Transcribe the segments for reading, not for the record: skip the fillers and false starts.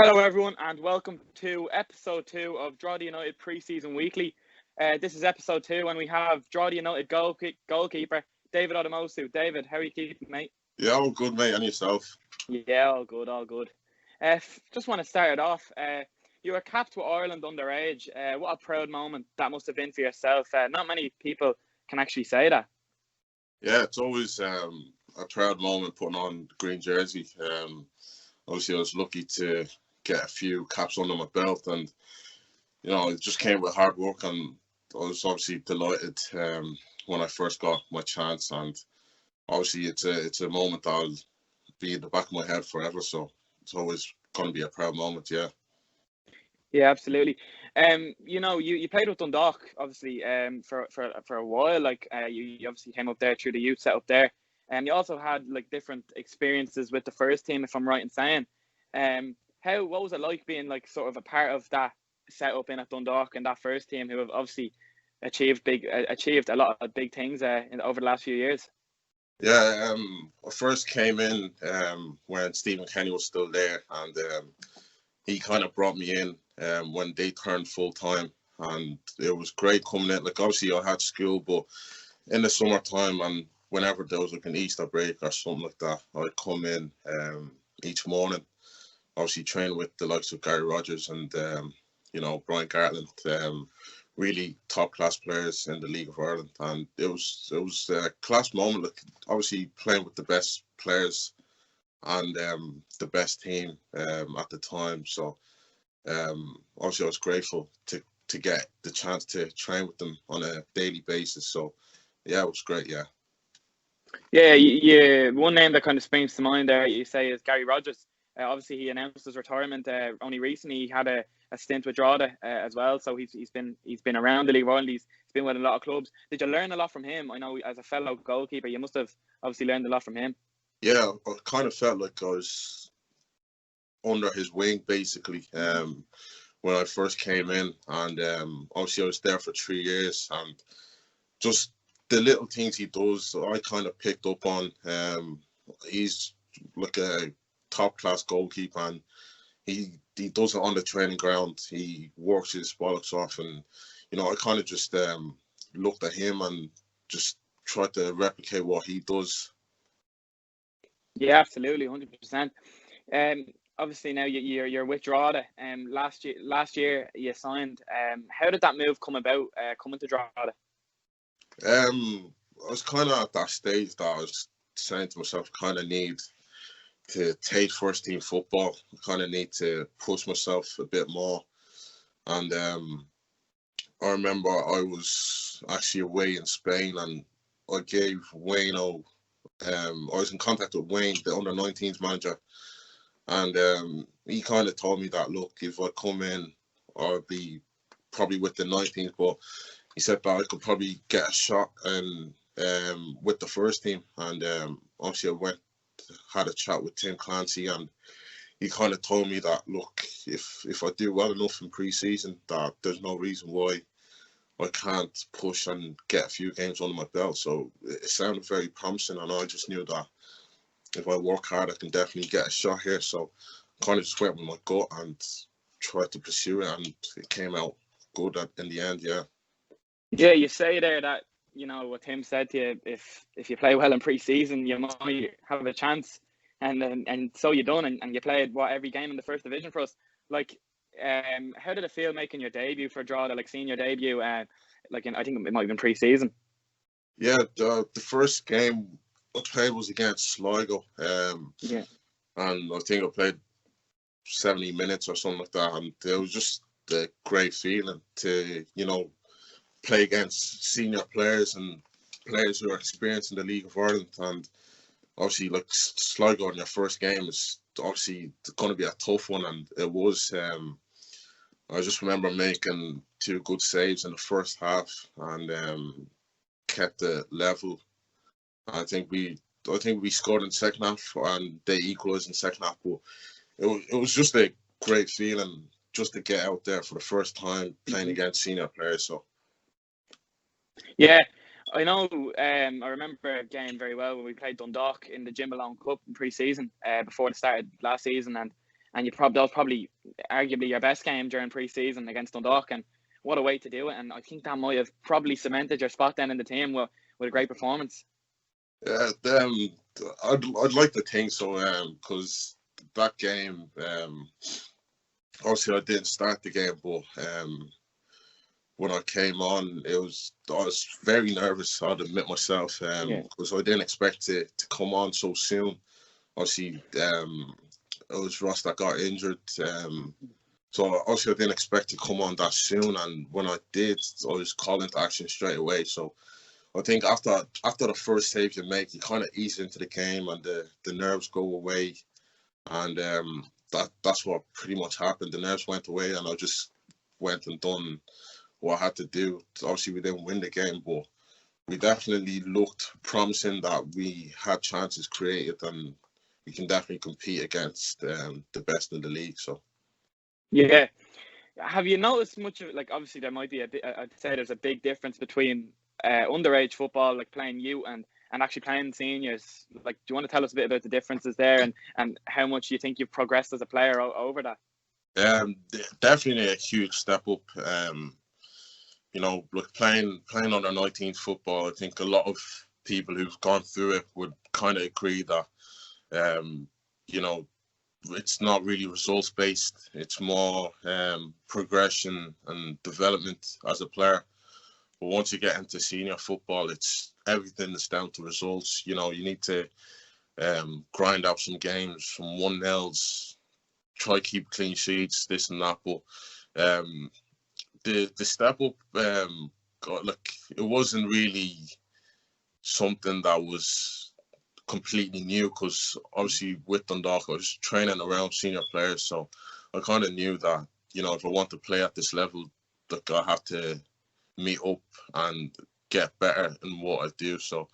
Hello everyone and welcome to episode 2 of Drogheda United Pre-season Weekly. This is episode 2 and we have Drogheda United goalkeeper David Odumosu. David, how are you keeping, mate? Yeah, all good, mate. And yourself? Yeah, all good, all good. Just want to start it off. You were capped with Ireland underage. What a proud moment that must have been for yourself. Not many people can actually say that. Yeah, it's always a proud moment putting on the green jersey. Obviously, I was lucky to get a few caps under my belt, and it just came with hard work. And I was obviously delighted when I first got my chance. And obviously, it's a moment that'll be in the back of my head forever. So it's always going to be a proud moment. Yeah. Yeah, absolutely. You played with Dundalk obviously for a while. You obviously came up there through the youth set up there, and you also had like different experiences with the first team, if I'm right in saying. What was it like being like sort of a part of that setup in at Dundalk and that first team, who have obviously achieved a lot of big things over the last few years? Yeah, I first came in when Stephen Kenny was still there, and he kind of brought me in when they turned full time, and it was great coming in. Like, obviously I had school, but in the summertime and whenever there was like an Easter break or something like that, I'd come in each morning, obviously train with the likes of Gary Rogers and Brian Gartland, really top class players in the League of Ireland, and it was a class moment. Like, obviously playing with the best players and the best team at the time. So obviously I was grateful to get the chance to train with them on a daily basis. So yeah, it was great. Yeah, one name that kind of springs to mind there, you say, is Gary Rogers. Obviously, he announced his retirement only recently. He had a stint with Drogheda as well, so he's been around the League of Ireland. He's been with a lot of clubs. Did you learn a lot from him? I know, as a fellow goalkeeper, you must have obviously learned a lot from him. Yeah, I kind of felt like I was under his wing basically when I first came in, and obviously I was there for 3 years, and just the little things he does, I kind of picked up on. He's like a top class goalkeeper, and he does it on the training ground. He works his bollocks off, and I kind of just looked at him and just tried to replicate what he does. Yeah, absolutely, 100%. Obviously now you're with Drogheda. Last year you signed. How did that move come about? Coming to Drogheda. I was kind of at that stage that I was saying to myself, kind of need to take first team football. I kind of need to push myself a bit more. And I remember I was actually away in Spain, and I gave Wayne I was in contact with Wayne, the under-19s manager, and he kind of told me that, look, if I come in, I'll be probably with the 19s, but he said that I could probably get a shot with the first team. And obviously I had a chat with Tim Clancy, and he kind of told me that, look, if I do well enough in pre-season, that there's no reason why I can't push and get a few games under my belt. So it sounded very promising, and I just knew that if I work hard, I can definitely get a shot here. So I kind of just went with my gut and tried to pursue it, and it came out good in the end. Yeah, you say there that what Tim said to you. If you play well in pre-season, you might have a chance, and so you done, and you played every game in the first division for us. Like, how did it feel making your debut for Drogheda? Like, seeing your debut, I think it might have been pre-season. Yeah, the first game I played was against Sligo. Yeah, and I think I played 70 minutes or something like that, and it was just a great feeling to play against senior players and players who are experienced in the League of Ireland. And obviously, like, Sligo in your first game is obviously going to be a tough one, and it was. I just remember making 2 good saves in the first half, and kept the level. I think we scored in the second half, and they equalised in the second half. But it was just a great feeling just to get out there for the first time playing against senior players. So. Yeah, I know. I remember a game very well when we played Dundalk in the Jim Malone Cup in pre-season before the start of last season, and and that was probably arguably your best game during pre-season against Dundalk, and what a way to do it. And I think that might have probably cemented your spot then in the team with a great performance. Yeah, I'd like to think so, because that game, obviously I didn't start the game, but when I came on, I was very nervous. I'd admit myself, because I didn't expect to come on so soon. Obviously, it was Ross that got injured, so obviously I didn't expect to come on that soon. And when I did, I was called into action straight away. So I think after the first save you make, you kind of ease into the game, and the nerves go away, and that's what pretty much happened. The nerves went away, and I just went and done what I had to do. Obviously, we didn't win the game, but we definitely looked promising, that we had chances created, and we can definitely compete against the best in the league. So, yeah. Have you noticed much of it? Like, obviously, there might be I'd say there's a big difference between underage football, like playing youth, and actually playing seniors. Like, do you want to tell us a bit about the differences there, and how much you think you've progressed as a player over that? Definitely a huge step up. Like playing under 19 football, I think a lot of people who've gone through it would kind of agree that, it's not really results based. It's more progression and development as a player. But once you get into senior football, it's everything that's down to results. You need to grind out some games, some 1-0s, try keep clean sheets, this and that. But the step up, it wasn't really something that was completely new, because obviously with Dundalk I was training around senior players, so I kind of knew that, if I want to play at this level, that I have to meet up and get better in what I do. So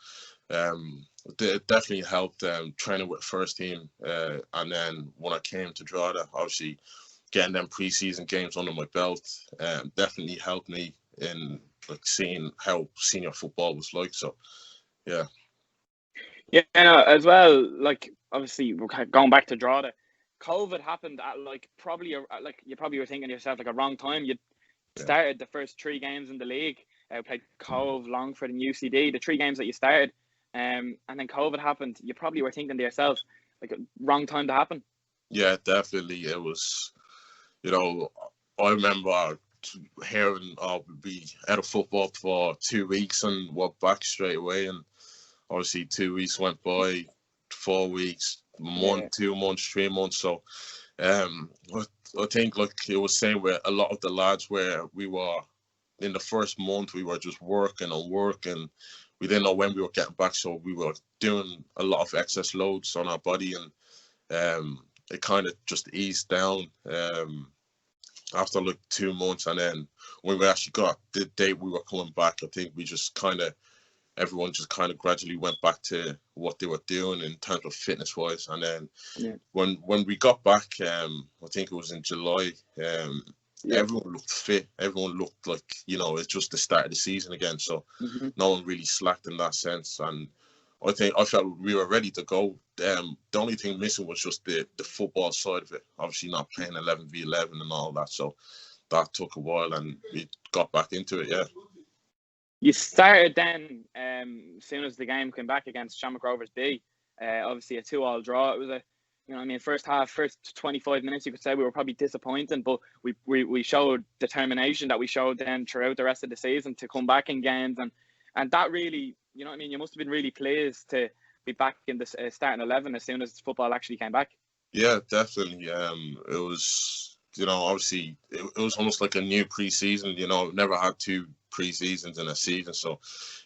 it definitely helped training with first team, and then when I came to Drogheda, obviously getting them pre-season games under my belt definitely helped me in seeing how senior football was like. So yeah. Yeah, as well, like, obviously we're going back to Drogheda. COVID happened at probably you probably were thinking to yourself, like, a wrong time. You started the first 3 games in the league, played Cove, Longford and UCD, the 3 games that you started, and then COVID happened. You probably were thinking to yourself, like, a wrong time to happen. Yeah, definitely. It was, I remember hearing I'll be out of football for 2 weeks, and we're back straight away. And obviously 2 weeks went by, 4 weeks, month, 2 months, 3 months. So I think, like it was saying, where a lot of the lads, where we were in the first month, we were just working and working. We didn't know when we were getting back, so we were doing a lot of excess loads on our body, and it kind of just eased down after 2 months. And then when we actually got the date we were coming back, I think we just everyone just kind of gradually went back to what they were doing in terms of fitness wise. And then when we got back, I think it was in July, everyone looked fit. Everyone looked like, it's just the start of the season again. So no one really slacked in that sense. And I felt we were ready to go. The only thing missing was just the football side of it. Obviously not playing 11v11 and all that. So that took a while, and we got back into it, yeah. You started then, as soon as the game came back against Shamrock Rovers B. Obviously a 2-2 draw. It was first half, first 25 minutes, you could say we were probably disappointing, but we showed determination that we showed then throughout the rest of the season to come back in games, and that really, you must have been really pleased to be back in the starting 11 as soon as football actually came back. Yeah, definitely. It was, obviously it was almost like a new pre-season. Never had 2 pre-seasons in a season, so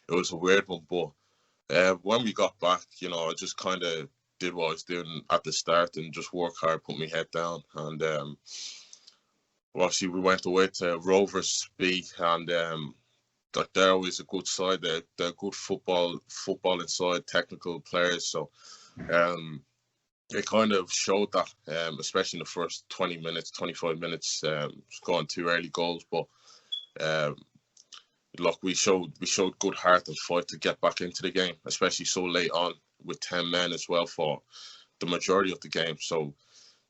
it was a weird one. But when we got back, I just kind of did what I was doing at the start and just work hard, put my head down. And obviously we went away to Rovers B, and they're always a good side. They're good football inside, technical players. So it kind of showed that, especially in the first 20 minutes, 25 minutes, scoring 2 early goals. But look, we showed good heart and fight to get back into the game, especially so late on with 10 men as well for the majority of the game. So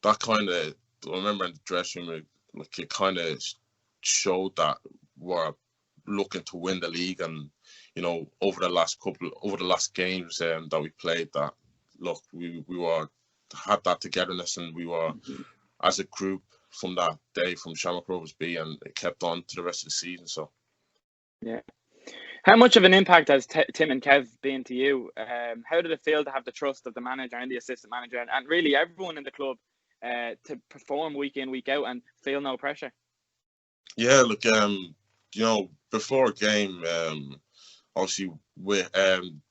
that kind of, I remember in the dressing room, like it kind of showed that we're looking to win the league, and over the last games that we played, that look, we had that togetherness, and we were as a group from that day from Shamrock Rovers B, and it kept on to the rest of the season. So yeah. How much of an impact has Tim and Kev been to you? How did it feel to have the trust of the manager and the assistant manager, and really everyone in the club to perform week in, week out and feel no pressure? Yeah, look, before a game, obviously with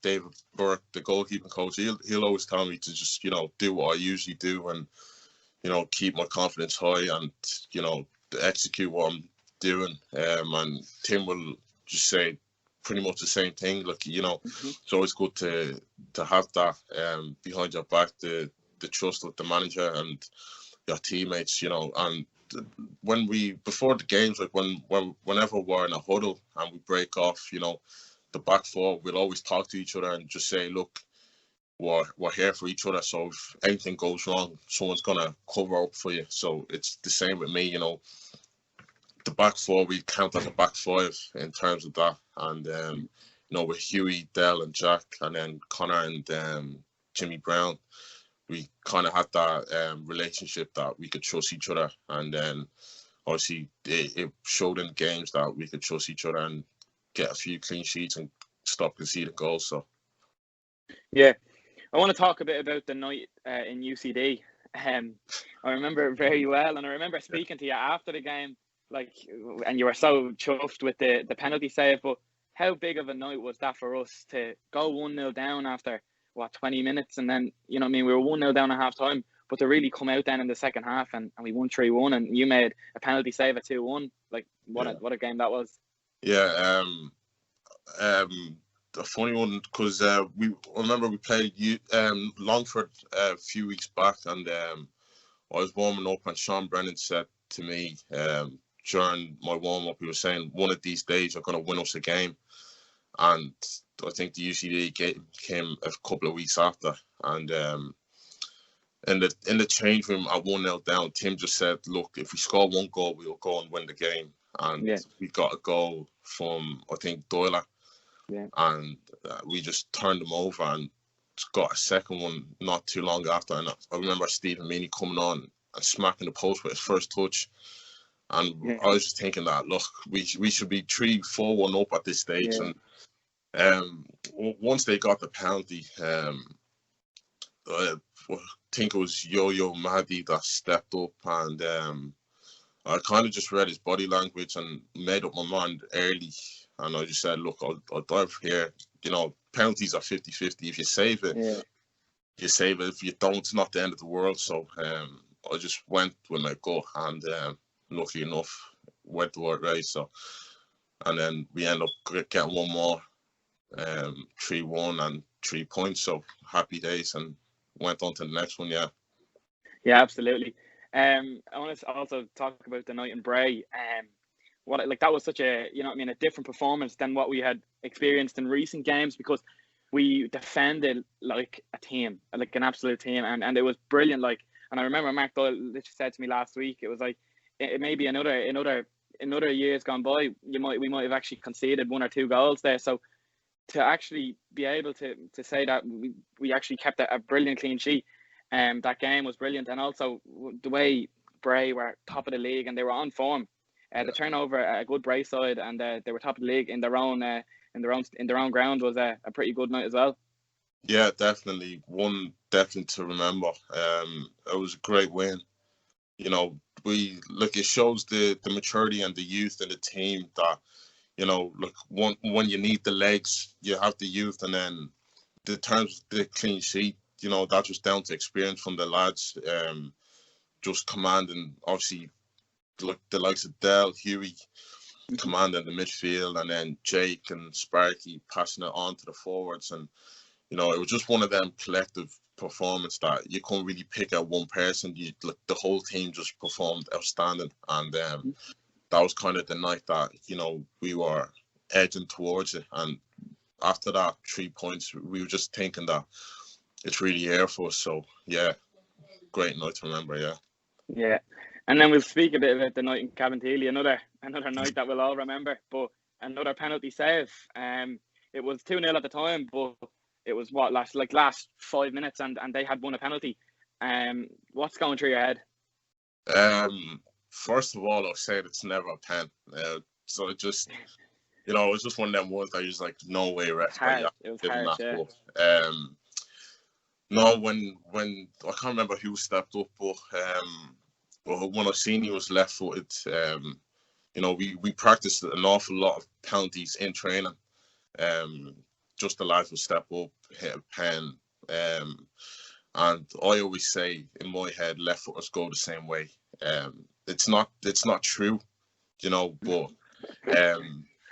David Burke, the goalkeeping coach, he'll always tell me to just do what I usually do, and keep my confidence high, and execute what I'm doing. And Tim will just say pretty much the same thing. Like it's always good to have that behind your back, the trust of the manager and your teammates. And before the games, like whenever we're in a huddle and we break off, the back four, we'll always talk to each other and just say, look, we're here for each other. So if anything goes wrong, someone's gonna cover up for you. So it's the same with me. The back four, we count as a back five in terms of that. And with Huey, Dell, and Jack, and then Connor and Jimmy Brown, we kind of had that relationship that we could trust each other. And then obviously it showed in the games that we could trust each other and get a few clean sheets and stop conceding goals. So yeah, I want to talk a bit about the night in UCD. I remember it very well, and I remember speaking to you after the game, and you were so chuffed with the penalty save. But how big of a night was that for us to go 1-0 down after 20 minutes, and then we were 1-0 down at half time, but to really come out then in the second half and we won 3-1, and you made a penalty save at 2-1. What a game that was. Yeah, a funny one, because I remember we played Longford a few weeks back, and I was warming up, and Sean Brennan said to me during my warm up, he was saying, one of these days you're going to win us a game. And I think the UCD game came a couple of weeks after, and in the change room at 1-0 down, Tim just said, look, if we score one goal, we'll go and win the game. And we got a goal from, I think, Doyle. Yeah. And we just turned them over and got a second one not too long after. And I remember Stephen Meany coming on and smacking the post with his first touch. And I was just thinking that, look, we should be 3-4-1 up at this stage. Yeah. And once they got the penalty, I think it was Yo-Yo Mahdi that stepped up, and I kind of just read his body language and made up my mind early. And I just said, look, I'll dive here. Penalties are 50-50. If you save it, you save it. If you don't, it's not the end of the world. So I just went with my gut, and lucky enough, went the right way. So, and then we end up getting one more, 3-1 and 3 points. So happy days, and went on to the next one. Yeah, absolutely. I want to also talk about the night in Bray. That was such a a different performance than what we had experienced in recent games, because we defended like a team, like an absolute team, and it was brilliant. And I remember Mark Doyle literally said to me last week, it was like, it may be another years gone by, we might have actually conceded 1 or 2 goals there. So to actually be able to say that we actually kept a brilliant clean sheet, that game was brilliant. And also the way Bray were top of the league and they were on form. The turnover, a good Bray side, and they were top of the league in their own ground, was a pretty good night as well. Yeah, definitely one definitely to remember. It was a great win. It shows the maturity and the youth in the team that when you need the legs, you have the youth, and then the terms of the clean sheet, that's just down to experience from the lads, just commanding, obviously, the likes of Dell, Huey, commanding the midfield, and then Jake and Sparky passing it on to the forwards. And it was just one of them collective performance that you couldn't really pick out one person. The whole team just performed outstanding, and that was kind of the night that we were edging towards it. And after that 3 points, we were just thinking that it's really here for us. So yeah. great night to remember. Yeah. Yeah, and then we'll speak a bit about the night in Cabinteely, another night that we'll all remember, but another penalty save. It was 2-0 at the time, but it was last 5 minutes, and they had won a penalty. What's going through your head? First of all, I'll say it's never a pen. So it just, it was just one of them ones that you're just like, no way, ref. It was hard, yeah. No, when I can't remember who stepped up, but when I seen he was left-footed, we practiced an awful lot of penalties in training. Just the lads would step up, hit a pen, and I always say in my head, left-footers go the same way. It's not true, but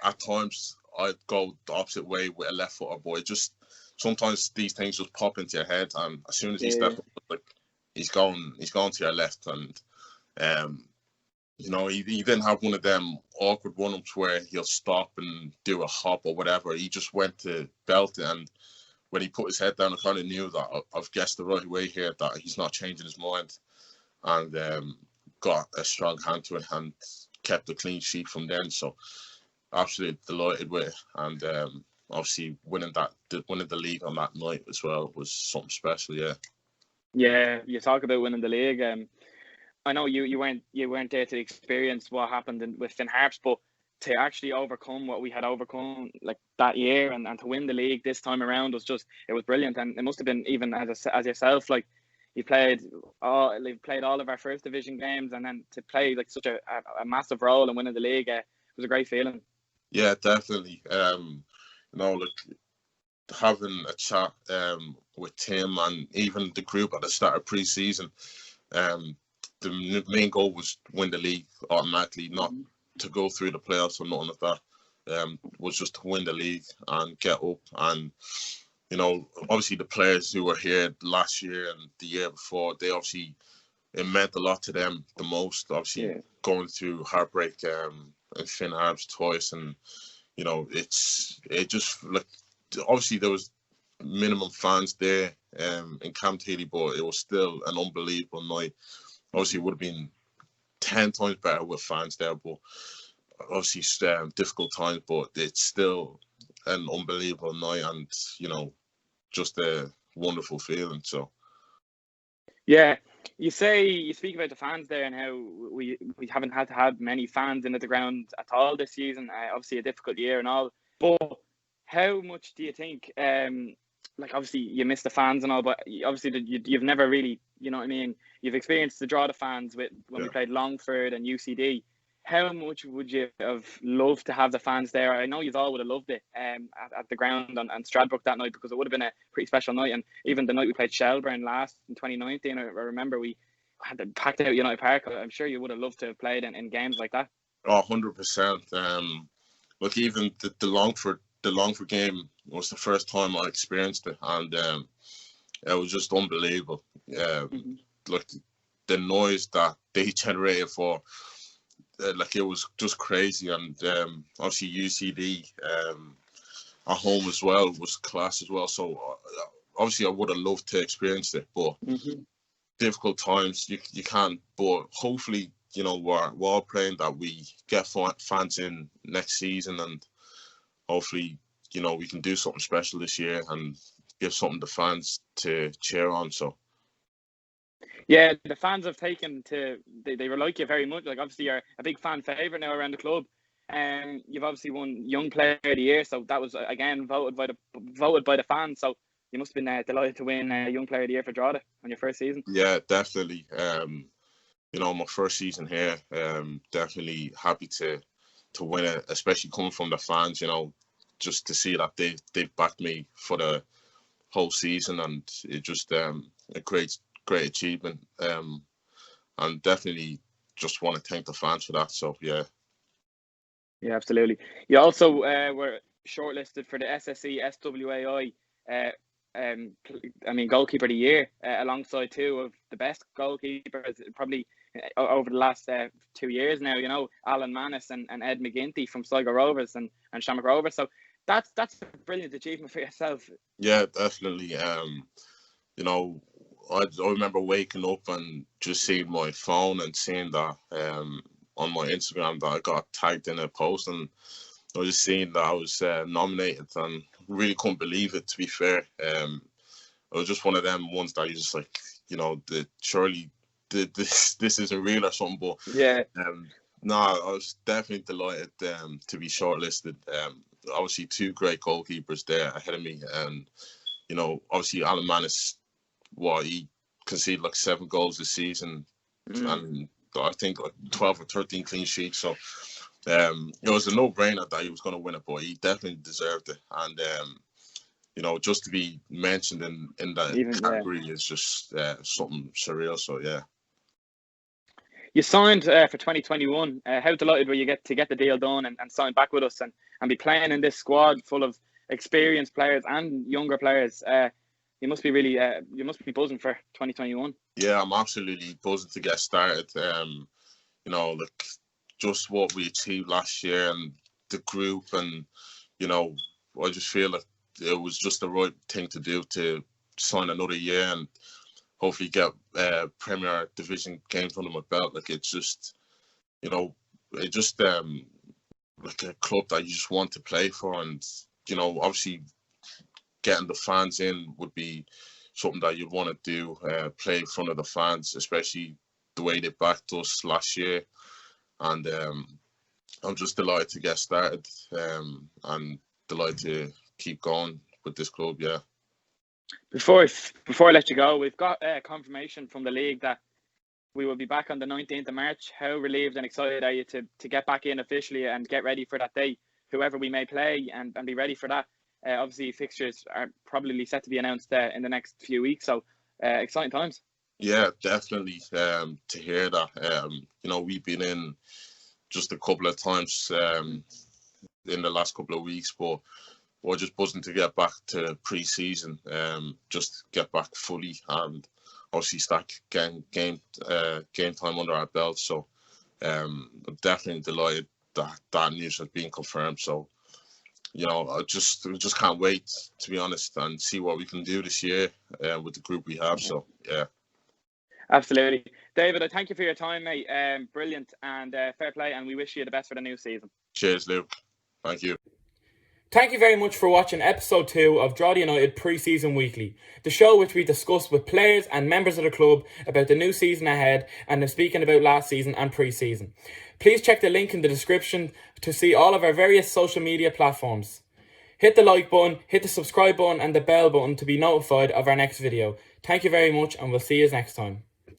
at times I'd go the opposite way with a left-footer, but it just sometimes these things just pop into your head, and as soon as he steps up, like he's going to your left, and he didn't have one of them awkward one-ups where he'll stop and do a hop or whatever. He just went to belt it, and when he put his head down, I kind of knew that I've guessed the right way here, that he's not changing his mind, and got a strong hand to it and kept a clean sheet from then. So absolutely delighted with it, and obviously winning the league on that night as well was something special. Yeah, you talk about winning the league. I know you weren't there to experience what happened with Finn Harps, but to actually overcome what we had overcome like that year, and to win the league this time around was brilliant. And it must have been, even as yourself, like you played all of our first division games, and then to play like such a massive role in winning the league, it was a great feeling. Yeah, definitely. Having a chat with Tim and even the group at the start of pre-season, the main goal was to win the league automatically, not to go through the playoffs or nothing like that. Was just to win the league and get up. And obviously the players who were here last year and the year before, it meant a lot to them the most. Obviously, going through heartbreak and Finn Harps twice, and it just like, obviously there was minimum fans there in Cabinteely, but it was still an unbelievable night. Obviously, it would have been 10 times better with fans there, but obviously difficult times, but it's still an unbelievable night, and just a wonderful feeling. So yeah, you speak about the fans there and how we haven't had many fans in the ground at all this season. Obviously a difficult year and all, but how much do you think, like obviously you miss the fans and all, but obviously you've never really, you've experienced the draw the fans when we played Longford and UCD. How much would you have loved to have the fans there? I know you all would have loved it at the ground on Stradbrook that night, because it would have been a pretty special night. And even the night we played Shelburne last in 2019, I remember we had to packed out United Park. I'm sure you would have loved to have played in games like that. Oh, 100%. Look, even the Longford game was the first time I experienced it, and it was just unbelievable. Like the noise that they generated for. Like it was just crazy, and obviously UCD at home as well was class as well. So obviously I would have loved to experience it, but difficult times you can't. But hopefully we're all praying that we get fans in next season, and hopefully we can do something special this year and give something to fans to cheer on. So. Yeah, the fans have taken to they like you very much. Like obviously you're a big fan favourite now around the club. You've obviously won Young Player of the Year, so that was again voted by the fans. So you must have been delighted to win Young Player of the Year for Drogheda on your first season. Yeah, definitely. My first season here. Definitely happy to win it, especially coming from the fans. Just to see that they've backed me for the whole season, and it just a great achievement, and definitely just want to thank the fans for that. So yeah, absolutely. You also were shortlisted for the SSE SWAI Goalkeeper of the Year, alongside two of the best goalkeepers probably over the last 2 years now. Alan Mannis and Ed McGinty from Sligo Rovers and Shamrock Rovers. So that's a brilliant achievement for yourself. Yeah, definitely. I remember waking up and just seeing my phone and seeing that on my Instagram that I got tagged in a post, and I was just seeing that I was nominated, and really couldn't believe it, to be fair. It was just one of them ones that you just like, you know, surely this isn't real or something. But yeah, no, I was definitely delighted to be shortlisted. Obviously, two great goalkeepers there ahead of me, and you know, obviously Alan Mannis, he conceded like 7 goals this season, and I think like 12 or 13 clean sheets. So it was a no-brainer that he was going to win it, but he definitely deserved it. And you know, just to be mentioned in that category is just something surreal. So yeah. You signed for 2021. How delighted were you to get the deal done and sign back with us and be playing in this squad full of experienced players and younger players? You must be really you must be buzzing for 2021. Yeah, I'm absolutely buzzing to get started. You know, like just what we achieved last year and the group, and you know, I just feel like it was just the right thing to do to sign another year and hopefully get Premier Division games under my belt. Like it's just, you know, it just like a club that you just want to play for, and you know, obviously getting the fans in would be something that you'd want to do, play in front of the fans, especially the way they backed us last year. And I'm just delighted to get started and delighted to keep going with this club, yeah. Before I let you go, we've got confirmation from the league that we will be back on the 19th of March. How relieved and excited are you to get back in officially and get ready for that day, whoever we may play, and be ready for that? Obviously, fixtures are probably set to be announced in the next few weeks, so exciting times. Yeah, definitely. To hear that, you know, we've been in just a couple of times in the last couple of weeks, but we're just buzzing to get back to pre-season, just get back fully and obviously start getting game time under our belt. So I'm definitely delighted that news has been confirmed. So, you know, I just can't wait, to be honest, and see what we can do this year with the group we have. So, yeah. Absolutely. David, I thank you for your time, mate. Brilliant and fair play, and we wish you the best for the new season. Cheers, Luke. Thank you. Thank you very much for watching episode 2 of Drogheda United Pre-season Weekly, the show which we discuss with players and members of the club about the new season ahead and speaking about last season and pre-season. Please check the link in the description to see all of our various social media platforms. Hit the like button, hit the subscribe button and the bell button to be notified of our next video. Thank you very much, and we'll see you next time.